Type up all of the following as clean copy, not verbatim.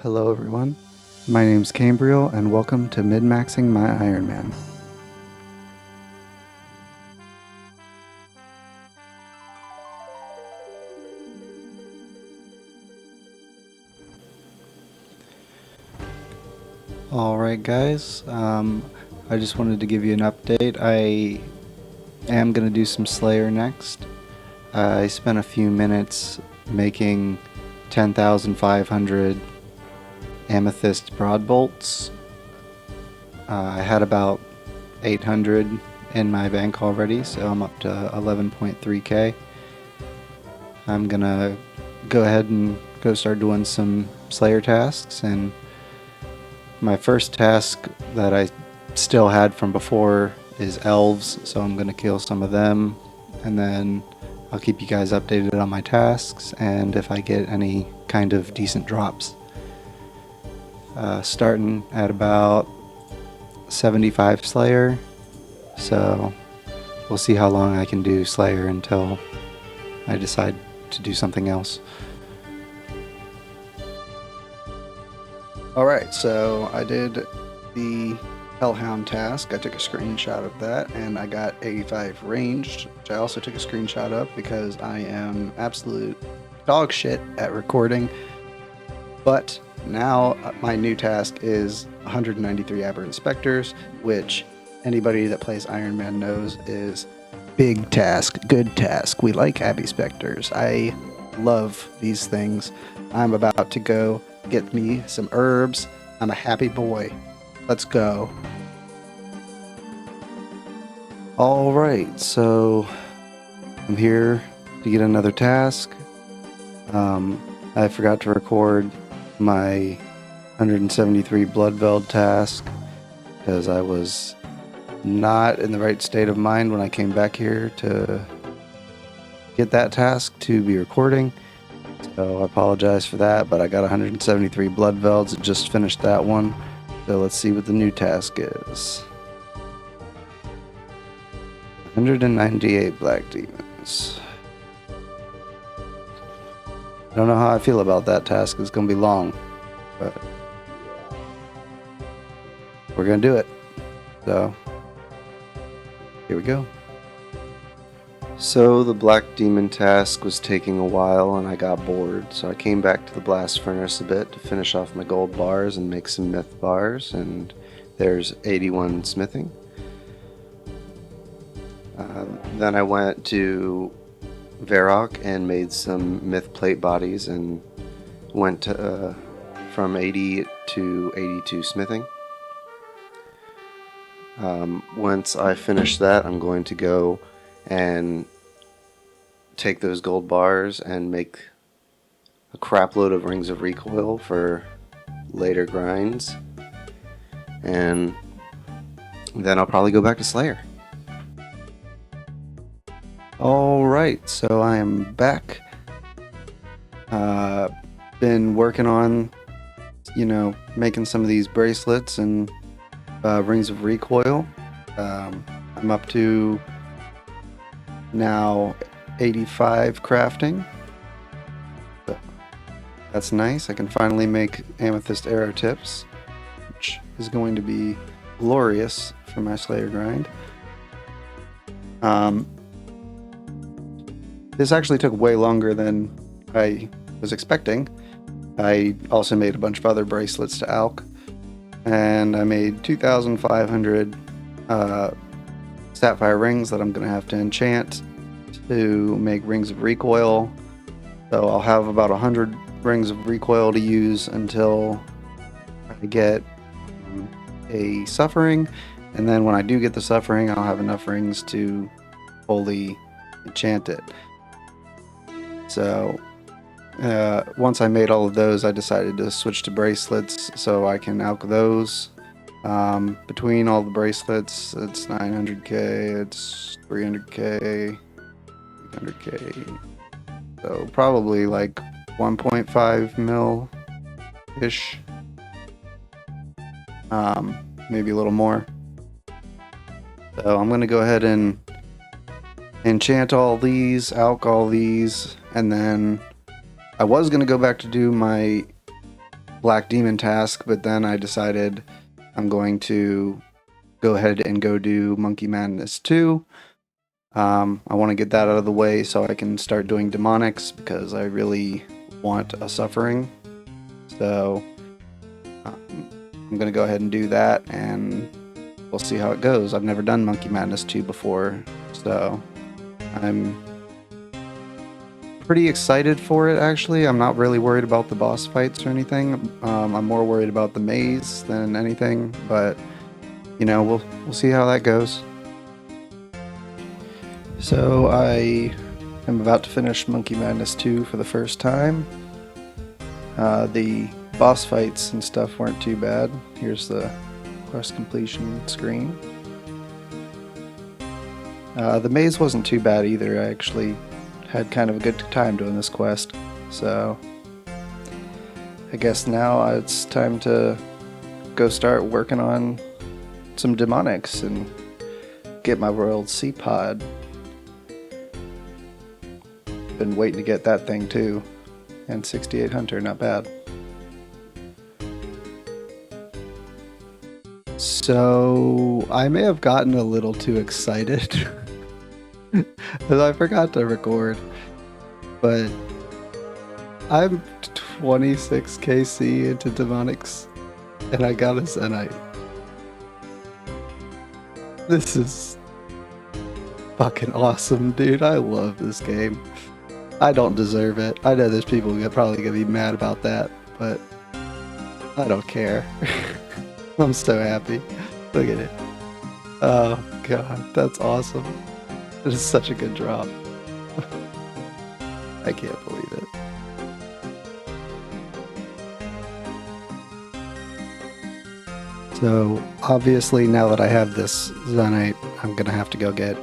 Hello everyone, my name's Cambriel and welcome to Min-Maxing My Iron Man. Alright guys, I just wanted to give you an update. I am going to do some Slayer next. I spent a few minutes making 10,500 amethyst broad bolts. I had about 800 in my bank already, so I'm up to 11.3k. I'm gonna go ahead and go start doing some Slayer tasks, and my first task that I still had from before is elves, so I'm gonna kill some of them, and then I'll keep you guys updated on my tasks and if I get any kind of decent drops. Starting at about 75 Slayer, so we'll see how long I can do Slayer until I decide to do something else. Alright, so I did the Hellhound task. I took a screenshot of that and I got 85 ranged, which I also took a screenshot of because I am absolute dog shit at recording. But now my new task is 193 aberrant specters, which anybody that plays Iron Man knows is big task, good task. We like Abbey Specters. I love these things. I'm about to go get me some herbs. I'm a happy boy. Let's go. Alright, so I'm here to get another task. I forgot to record my 173 blood veld task because I was not in the right state of mind when I came back here to get that task to be recording, so I apologize for that, but I got 173 blood velds and just finished that one, so let's see what the new task is. 198 black demons. I don't know how I feel about that task. It's gonna be long, but we're gonna do it. So here we go. So the black demon task was taking a while and I got bored, so I came back to the blast furnace a bit to finish off my gold bars and make some myth bars, and there's 81 smithing. Then I went to Varrock and made some myth plate bodies and went to, from 80 to 82 smithing. Once I finish that, I'm going to go and take those gold bars and make a crap load of rings of recoil for later grinds, and then I'll probably go back to Slayer. Alright, so I am back. Been working on, making some of these bracelets and rings of recoil. I'm up to now 85 crafting. So that's nice. I can finally make amethyst arrow tips, which is going to be glorious for my Slayer grind. This actually took way longer than I was expecting. I also made a bunch of other bracelets to Alk, and I made 2,500 sapphire rings that I'm going to have to enchant to make rings of recoil. So I'll have about 100 rings of recoil to use until I get a suffering, and then when I do get the suffering, I'll have enough rings to fully enchant it. So once I made all of those, I decided to switch to bracelets so I can alch those. Between all the bracelets, it's 900k, it's 300k, 300k, so probably like 1.5 mil-ish, maybe a little more. So I'm going to go ahead and enchant all these, alch all these, and then I was going to go back to do my Black Demon task, but then I decided I'm going to go ahead and go do Monkey Madness 2. I want to get that out of the way so I can start doing demonics because I really want a suffering. So I'm going to go ahead and do that, and we'll see how it goes. I've never done Monkey Madness 2 before, so I'm pretty excited for it, actually. I'm not really worried about the boss fights or anything. I'm more worried about the maze than anything, but you know, we'll see how that goes. So I am about to finish Monkey Madness 2 for the first time. The boss fights and stuff weren't too bad. Here's the quest completion screen. The maze wasn't too bad either. I actually had kind of a good time doing this quest, so I guess now it's time to go start working on some demonics and get my Royal Sea Pod. Been waiting to get that thing too, and 68 Hunter, not bad. So I may have gotten a little too excited. I forgot to record, but I'm 26 KC into demonics, and I got a Zenite. This is fucking awesome, dude. I love this game. I don't deserve it. I know there's people who are probably gonna be mad about that, but I don't care. I'm so happy. Look at it. Oh god, that's awesome. It is such a good drop. I can't believe it. So obviously now that I have this Zenite, I'm gonna have to go get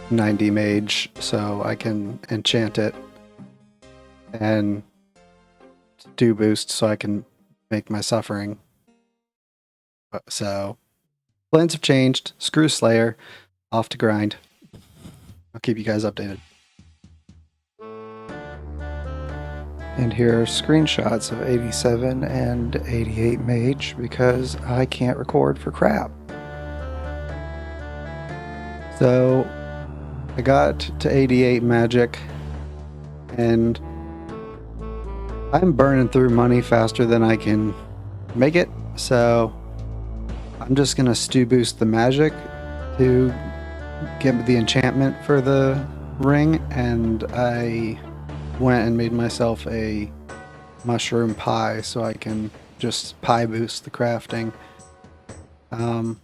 90 Mage so I can enchant it and do boost so I can make my suffering. So plans have changed. Screw Slayer. Off to grind. I'll keep you guys updated. And here are screenshots of 87 and 88 Mage because I can't record for crap. So I got to 88 Magic and I'm burning through money faster than I can make it. So I'm just gonna stew boost the magic to get the enchantment for the ring, and I went and made myself a mushroom pie so I can just pie boost the crafting. I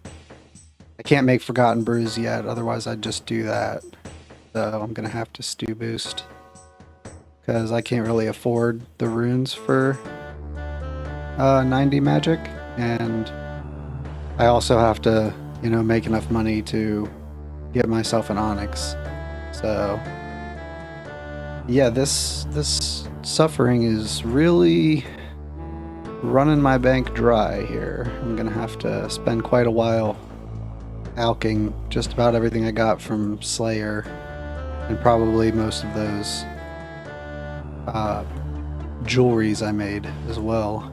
can't make Forgotten Brews yet, otherwise I'd just do that. So I'm gonna have to stew boost because I can't really afford the runes for 90 magic, and I also have to, you know, make enough money to get myself an onyx. So yeah, this suffering is really running my bank dry here. I'm gonna have to spend quite a while alching just about everything I got from Slayer, and probably most of those jewelries I made as well.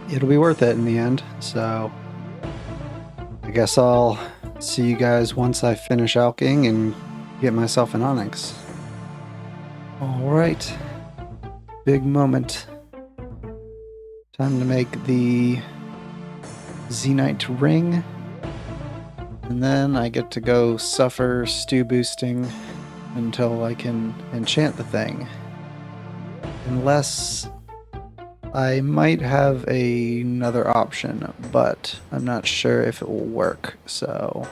It'll be worth it in the end, so I guess I'll see you guys once I finish alching and get myself an onyx. Alright, big moment. Time to make the Zenite ring, and then I get to go suffer stew boosting until I can enchant the thing. Unless I might have another option, but I'm not sure if it will work. So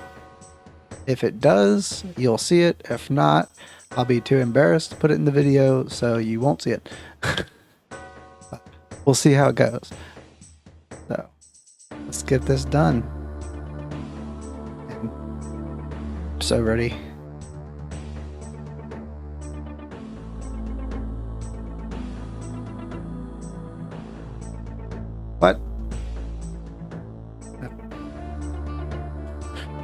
if it does, you'll see it. If not, I'll be too embarrassed to put it in the video, so you won't see it. But we'll see how it goes. So let's get this done. I'm so ready. What?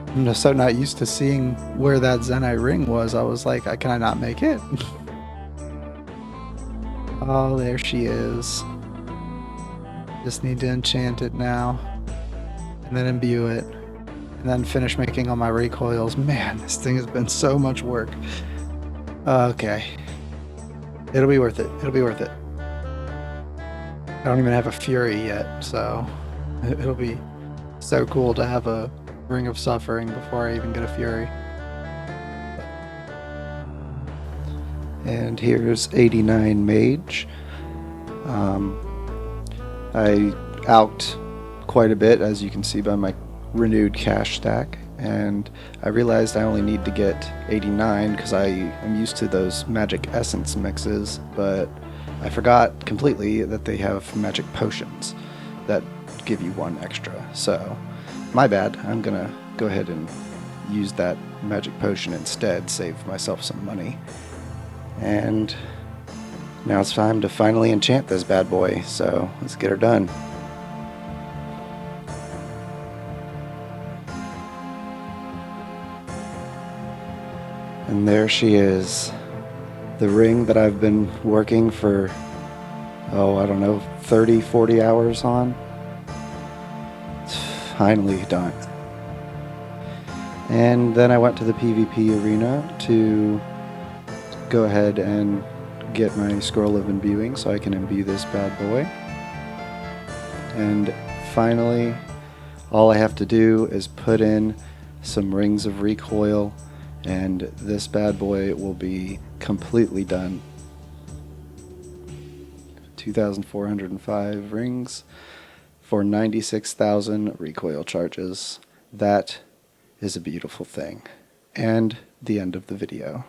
I'm just so not used to seeing where that Zenite ring was. I was like, can I not make it? Oh, there she is. Just need to enchant it now. And then imbue it. And then finish making all my recoils. Man, this thing has been so much work. Okay. It'll be worth it. It'll be worth it. I don't even have a Fury yet, so it'll be so cool to have a Ring of Suffering before I even get a Fury. And here's 89 Mage. I alked quite a bit, as you can see by my renewed cash stack, and I realized I only need to get 89 because I am used to those magic essence mixes, but I forgot completely that they have magic potions that give you one extra. So my bad. I'm gonna go ahead and use that magic potion instead, save myself some money. And now it's time to finally enchant this bad boy, so let's get her done. And there she is, the ring that I've been working for, I don't know, 30, 40 hours on. It's finally done. And then I went to the PvP arena to go ahead and get my scroll of imbuing so I can imbue this bad boy. And finally, all I have to do is put in some rings of recoil, and this bad boy will be completely done. 2,405 rings for 96,000 recoil charges. That is a beautiful thing. And the end of the video.